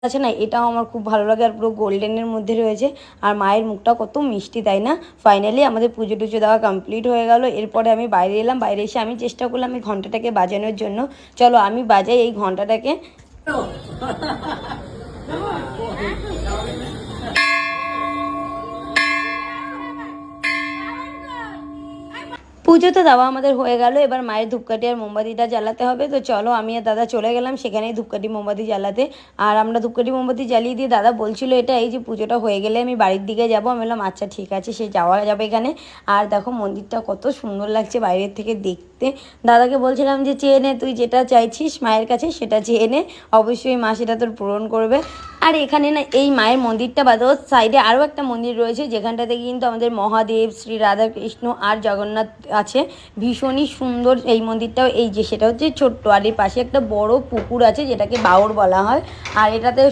আছে না, এটাও আমার খুব ভালো লাগে। আর পুরো গোল্ডেনের মধ্যে রয়েছে। আর মায়ের মুখটা কত মিষ্টি, তাই না? ফাইনালি আমাদের পুজো টুজো দেওয়া কমপ্লিট হয়ে গেল। এরপরে আমি বাইরে এলাম। বাইরে এসে আমি চেষ্টা করলাম এই ঘন্টাটাকে বাজানোর জন্য। চলো আমি বাজাই এই ঘন্টাটাকে। পুজো তো দেওয়া আমাদের হয়ে গেল। এবার মায়ের ধূপকাঠি আর মোমবাতিটা জ্বালাতে হবে। তো চলো আমি আর দাদা চলে গেলাম সেখানেই ধূপকাঠি মোমবাতি জ্বালাতে। আর আমরা ধূপকাঠি মোমবাতি জ্বালিয়ে দিয়ে দাদা বলছিল এটা এই যে পুজোটা হয়ে গেলে আমি বাড়ির দিকে যাবো। আমি বললাম আচ্ছা ঠিক আছে, সে যাওয়া যাবে এখানে। আর দেখো মন্দিরটা কত সুন্দর লাগছে বাইরের থেকে দেখতে। দাদাকে বলছিলাম যে চেয়ে নে, তুই যেটা চাইছিস মায়ের কাছে সেটা চেয়ে নে, অবশ্যই মা সেটা তোর পূরণ করবে। আর এখানে না এই মায়ের মন্দিরটা বাদেও সাইডে আরও একটা মন্দির রয়েছে, যেখানটাতে কিন্তু আমাদের মহাদেব, শ্রী রাধাকৃষ্ণ আর জগন্নাথ আছে। ভীষণই সুন্দর এই মন্দিরটাও। এই যে সেটা হচ্ছে ছোট্ট, আর এর পাশে একটা বড় পুকুর আছে যেটাকে বাওর বলা হয়। আর এটাতে